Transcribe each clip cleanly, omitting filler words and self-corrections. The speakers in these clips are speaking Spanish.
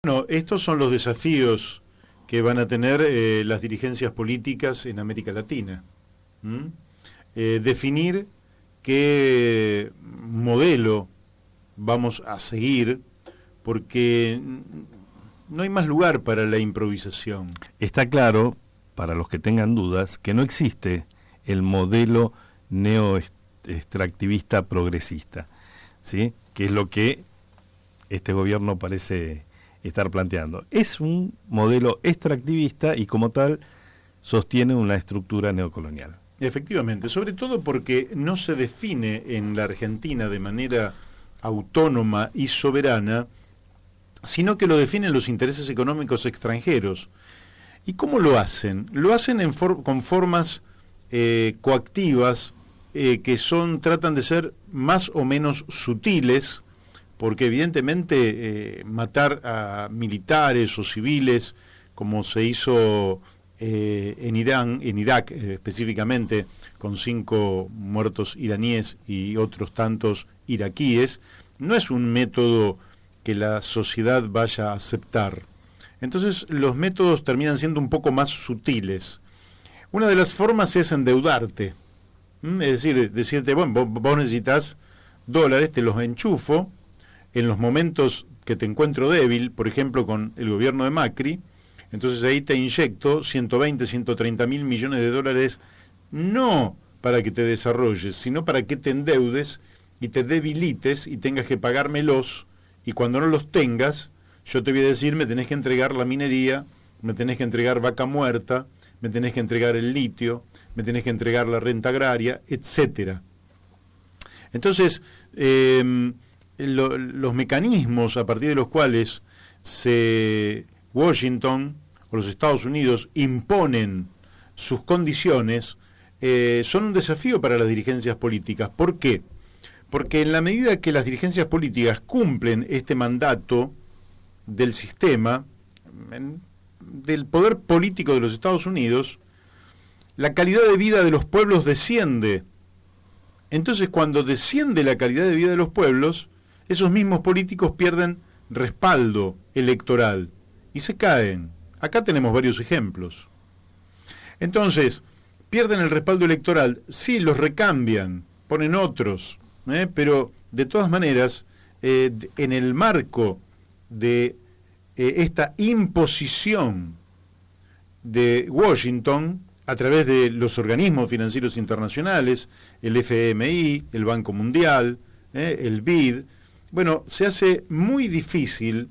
Bueno, estos son los desafíos que van a tener las dirigencias políticas en América Latina. ¿Mm? Definir qué modelo vamos a seguir, porque no hay más lugar para la improvisación. Está claro, para los que tengan dudas, que no existe el modelo neoextractivista progresista, ¿sí? Que es lo que este gobierno parece estar planteando. Es un modelo extractivista y como tal sostiene una estructura neocolonial. Efectivamente, sobre todo porque no se define en la Argentina de manera autónoma y soberana, sino que lo definen los intereses económicos extranjeros. ¿Y cómo lo hacen? Lo hacen con formas coactivas que tratan de ser más o menos sutiles, porque evidentemente matar a militares o civiles, como se hizo en Irak específicamente, con 5 muertos iraníes y otros tantos iraquíes, no es un método que la sociedad vaya a aceptar. Entonces los métodos terminan siendo un poco más sutiles. Una de las formas es endeudarte, es decir, decirte, bueno, vos necesitas dólares, te los enchufo en los momentos que te encuentro débil, por ejemplo con el gobierno de Macri, entonces ahí te inyecto 120, 130 mil millones de dólares, no para que te desarrolles, sino para que te endeudes y te debilites y tengas que pagármelos, y cuando no los tengas, yo te voy a decir, me tenés que entregar la minería, me tenés que entregar vaca muerta, me tenés que entregar el litio, me tenés que entregar la renta agraria, etcétera. Entonces, los mecanismos a partir de los cuales Washington o los Estados Unidos imponen sus condiciones son un desafío para las dirigencias políticas. ¿Por qué? Porque en la medida que las dirigencias políticas cumplen este mandato del sistema, del poder político de los Estados Unidos, la calidad de vida de los pueblos desciende. Entonces, cuando desciende la calidad de vida de los pueblos, esos mismos políticos pierden respaldo electoral y se caen. Acá tenemos varios ejemplos. Entonces, pierden el respaldo electoral, sí, los recambian, ponen otros, pero de todas maneras, en el marco de esta imposición de Washington, a través de los organismos financieros internacionales, el FMI, el Banco Mundial, el BID, bueno, se hace muy difícil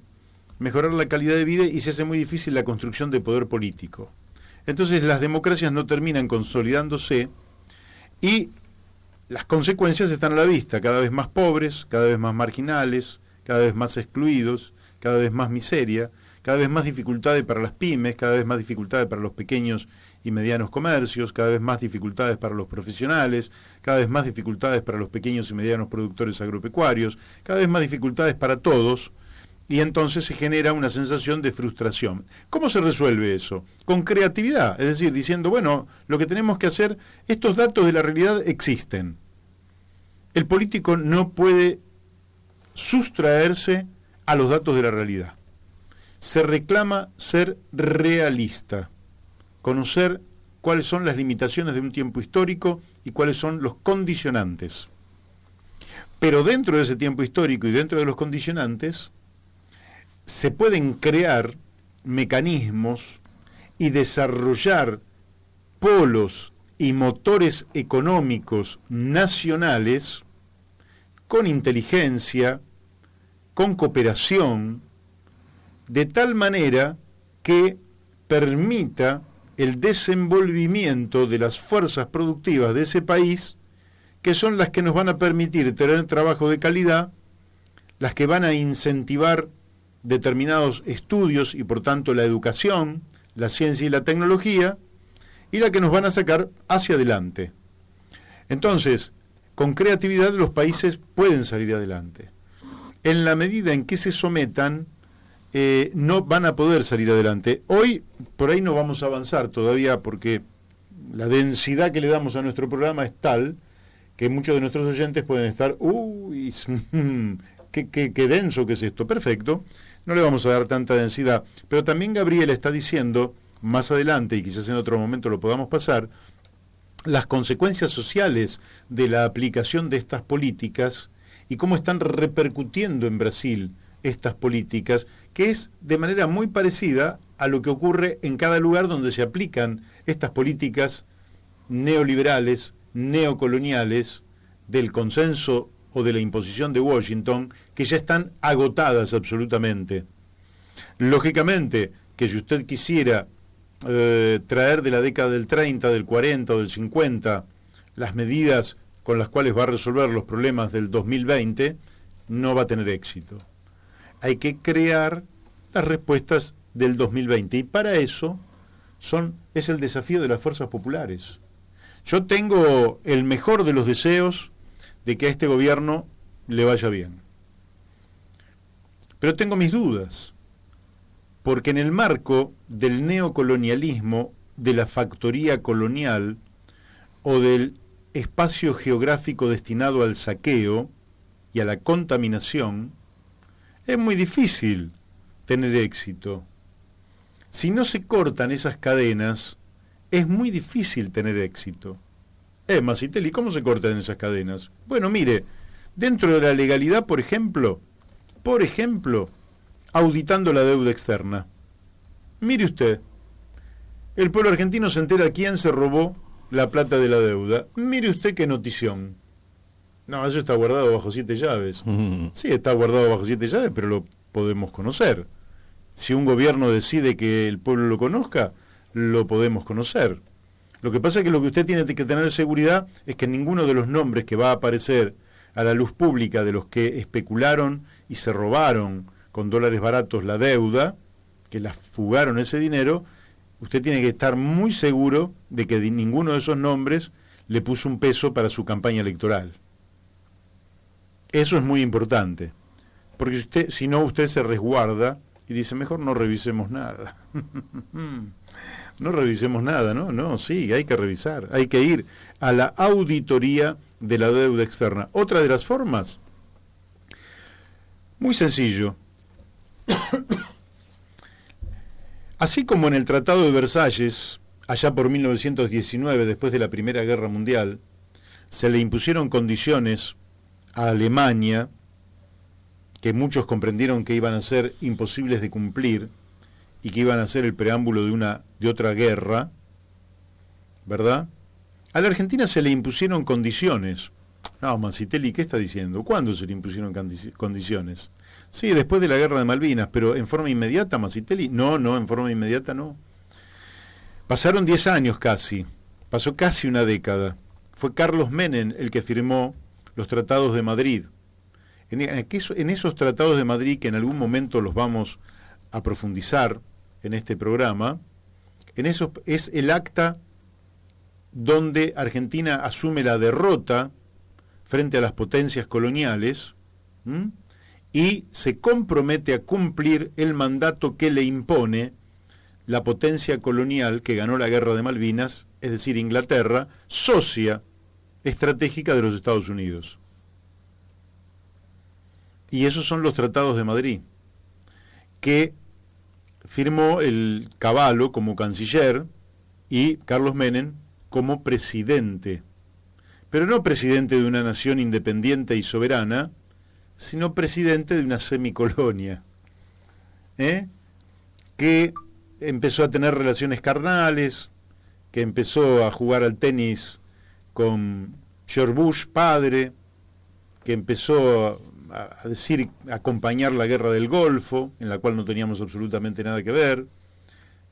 mejorar la calidad de vida y se hace muy difícil la construcción de poder político. Entonces las democracias no terminan consolidándose y las consecuencias están a la vista, cada vez más pobres, cada vez más marginales, cada vez más excluidos, cada vez más miseria, cada vez más dificultades para las pymes, cada vez más dificultades para los pequeños y medianos comercios, cada vez más dificultades para los profesionales, cada vez más dificultades para los pequeños y medianos productores agropecuarios, cada vez más dificultades para todos, y entonces se genera una sensación de frustración. ¿Cómo se resuelve eso? Con creatividad, es decir, diciendo, bueno, lo que tenemos que hacer, estos datos de la realidad existen. El político no puede sustraerse a los datos de la realidad. Se reclama ser realista, conocer cuáles son las limitaciones de un tiempo histórico y cuáles son los condicionantes. Pero dentro de ese tiempo histórico y dentro de los condicionantes, se pueden crear mecanismos y desarrollar polos y motores económicos nacionales con inteligencia, con cooperación, de tal manera que permita el desenvolvimiento de las fuerzas productivas de ese país, que son las que nos van a permitir tener trabajo de calidad, las que van a incentivar determinados estudios y por tanto la educación, la ciencia y la tecnología, y las que nos van a sacar hacia adelante. Entonces, con creatividad los países pueden salir adelante. En la medida en que se sometan, no van a poder salir adelante. Hoy, por ahí no vamos a avanzar todavía porque la densidad que le damos a nuestro programa es tal que muchos de nuestros oyentes pueden estar, uy, qué denso que es esto. Perfecto. no le vamos a dar tanta densidad, pero también Gabriela está diciendo, más adelante, y quizás en otro momento lo podamos pasar, las consecuencias sociales de la aplicación de estas políticas y cómo están repercutiendo en Brasil estas políticas, que es de manera muy parecida a lo que ocurre en cada lugar donde se aplican estas políticas neoliberales, neocoloniales, del consenso o de la imposición de Washington, que ya están agotadas absolutamente. Lógicamente, que si usted quisiera traer de la década del 30, del 40 o del 50 las medidas con las cuales va a resolver los problemas del 2020, no va a tener éxito. Hay que crear las respuestas del 2020 y para eso es el desafío de las fuerzas populares. Yo tengo el mejor de los deseos de que a este gobierno le vaya bien. Pero tengo mis dudas, porque en el marco del neocolonialismo, de la factoría colonial o del espacio geográfico destinado al saqueo y a la contaminación, es muy difícil tener éxito. Si no se cortan esas cadenas, es muy difícil tener éxito. Masitelli, ¿cómo se cortan esas cadenas? Bueno, mire, dentro de la legalidad, por ejemplo, auditando la deuda externa. Mire usted, el pueblo argentino se entera quién se robó la plata de la deuda. Mire usted qué notición. No, eso está guardado bajo 7 llaves. Sí, está guardado bajo 7 llaves, pero lo podemos conocer. Si un gobierno decide que el pueblo lo conozca, lo podemos conocer. Lo que pasa es que lo que usted tiene que tener seguridad es que ninguno de los nombres que va a aparecer a la luz pública de los que especularon y se robaron con dólares baratos la deuda, que la fugaron ese dinero, usted tiene que estar muy seguro de que ninguno de esos nombres le puso un peso para su campaña electoral. Eso es muy importante, porque si no usted se resguarda y dice, mejor no revisemos nada. No revisemos nada, ¿no? No, sí, hay que revisar, hay que ir a la auditoría de la deuda externa. Otra de las formas, muy sencillo. Así como en el Tratado de Versalles, allá por 1919, después de la Primera Guerra Mundial, se le impusieron condiciones a Alemania que muchos comprendieron que iban a ser imposibles de cumplir y que iban a ser el preámbulo de otra guerra, ¿verdad? A la Argentina se le impusieron condiciones. No, Masitelli, ¿qué está diciendo? ¿Cuándo se le impusieron condiciones? Sí, después de la guerra de Malvinas, pero ¿en forma inmediata, Masitelli? No, en forma inmediata no. Pasaron 10 años casi, pasó casi una década. Fue Carlos Menem el que firmó los tratados de Madrid. En esos tratados de Madrid, que en algún momento los vamos a profundizar en este programa, en eso es el acta donde Argentina asume la derrota frente a las potencias coloniales y se compromete a cumplir el mandato que le impone la potencia colonial que ganó la guerra de Malvinas, es decir, Inglaterra, socia estratégica de los Estados Unidos. Y esos son los tratados de Madrid, que firmó el Cavallo como canciller y Carlos Menem como presidente. Pero no presidente de una nación independiente y soberana, sino presidente de una semicolonia, que empezó a tener relaciones carnales, que empezó a jugar al tenis con George Bush padre, que empezó a acompañar la guerra del Golfo, en la cual no teníamos absolutamente nada que ver,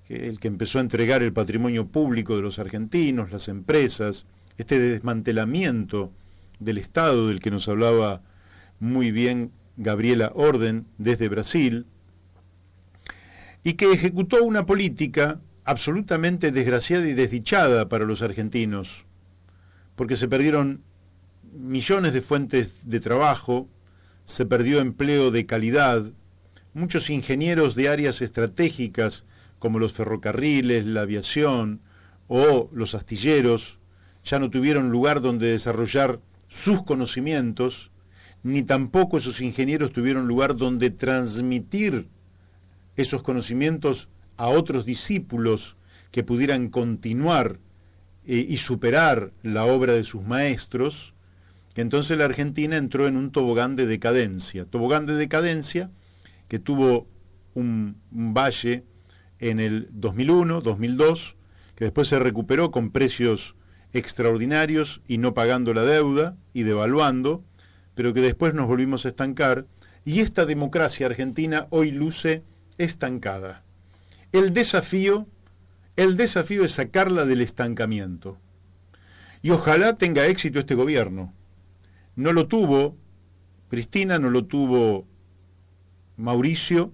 el que empezó a entregar el patrimonio público de los argentinos, las empresas, este desmantelamiento del Estado del que nos hablaba muy bien Gabriela Orden desde Brasil, y que ejecutó una política absolutamente desgraciada y desdichada para los argentinos, porque se perdieron millones de fuentes de trabajo, se perdió empleo de calidad, muchos ingenieros de áreas estratégicas como los ferrocarriles, la aviación o los astilleros ya no tuvieron lugar donde desarrollar sus conocimientos, ni tampoco esos ingenieros tuvieron lugar donde transmitir esos conocimientos a otros discípulos que pudieran continuar y superar la obra de sus maestros, entonces la Argentina entró en un tobogán de decadencia que tuvo un valle en el 2001, 2002, que después se recuperó con precios extraordinarios y no pagando la deuda y devaluando, pero que después nos volvimos a estancar, y esta democracia argentina hoy luce estancada. El desafío es sacarla del estancamiento. Y ojalá tenga éxito este gobierno. No lo tuvo Cristina, no lo tuvo Mauricio,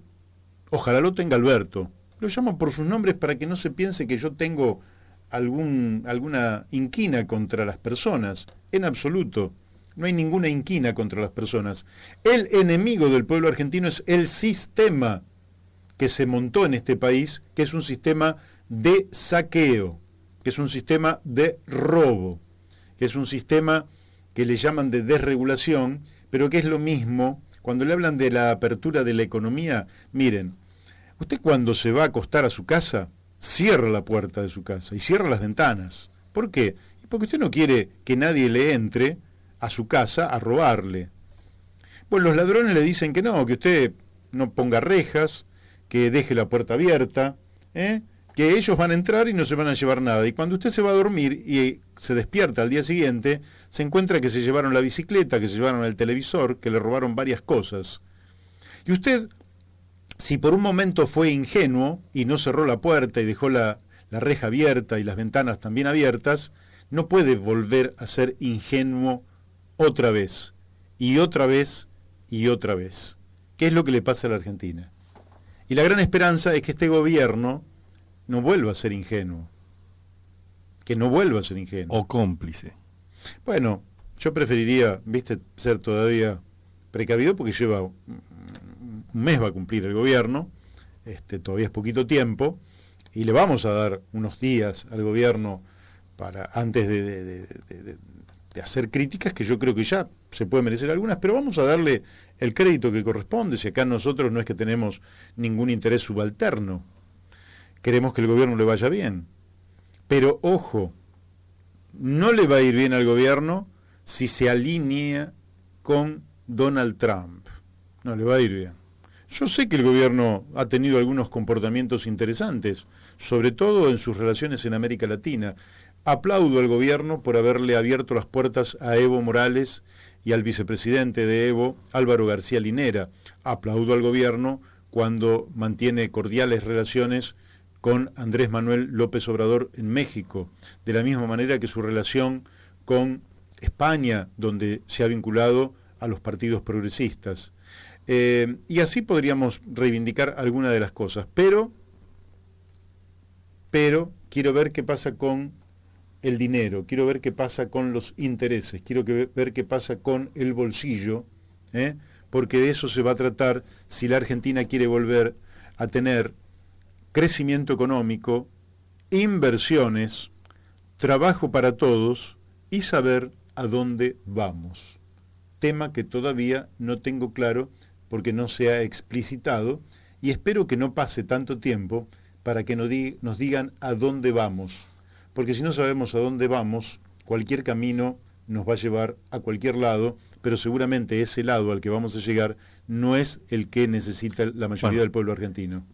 ojalá lo tenga Alberto. Lo llamo por sus nombres para que no se piense que yo tengo alguna inquina contra las personas. En absoluto, no hay ninguna inquina contra las personas. El enemigo del pueblo argentino es el sistema que se montó en este país, que es un sistema de saqueo, que es un sistema de robo, que es un sistema que le llaman de desregulación, pero que es lo mismo. Cuando le hablan de la apertura de la economía, miren, usted cuando se va a acostar a su casa, cierra la puerta de su casa y cierra las ventanas. ¿Por qué? Porque usted no quiere que nadie le entre a su casa a robarle. Bueno, los ladrones le dicen que usted no ponga rejas, que deje la puerta abierta, que ellos van a entrar y no se van a llevar nada. Y cuando usted se va a dormir y se despierta al día siguiente, se encuentra que se llevaron la bicicleta, que se llevaron el televisor, que le robaron varias cosas. Y usted, si por un momento fue ingenuo y no cerró la puerta y dejó la reja abierta y las ventanas también abiertas, no puede volver a ser ingenuo otra vez, y otra vez, y otra vez. ¿Qué es lo que le pasa a la Argentina? Y la gran esperanza es que este gobierno no vuelva a ser ingenuo. Que no vuelva a ser ingenuo. O cómplice. Bueno, yo preferiría, ser todavía precavido porque lleva un mes va a cumplir el gobierno, todavía es poquito tiempo, y le vamos a dar unos días al gobierno para antes de hacer críticas, que yo creo que ya se puede merecer algunas, pero vamos a darle el crédito que corresponde, si acá nosotros no es que tenemos ningún interés subalterno, queremos que el gobierno le vaya bien. Pero ojo, no le va a ir bien al gobierno si se alinea con Donald Trump. No le va a ir bien. Yo sé que el gobierno ha tenido algunos comportamientos interesantes, sobre todo en sus relaciones en América Latina. Aplaudo al gobierno por haberle abierto las puertas a Evo Morales y al vicepresidente de Evo, Álvaro García Linera. Aplaudo al gobierno cuando mantiene cordiales relaciones con Andrés Manuel López Obrador en México, de la misma manera que su relación con España, donde se ha vinculado a los partidos progresistas. Y así podríamos reivindicar alguna de las cosas, pero quiero ver qué pasa con el dinero, quiero ver qué pasa con los intereses, quiero ver qué pasa con el bolsillo, porque de eso se va a tratar si la Argentina quiere volver a tener crecimiento económico, inversiones, trabajo para todos y saber a dónde vamos. Tema que todavía no tengo claro porque no se ha explicitado y espero que no pase tanto tiempo para que nos digan a dónde vamos. Porque si no sabemos a dónde vamos, cualquier camino nos va a llevar a cualquier lado, pero seguramente ese lado al que vamos a llegar no es el que necesita la mayoría del pueblo argentino.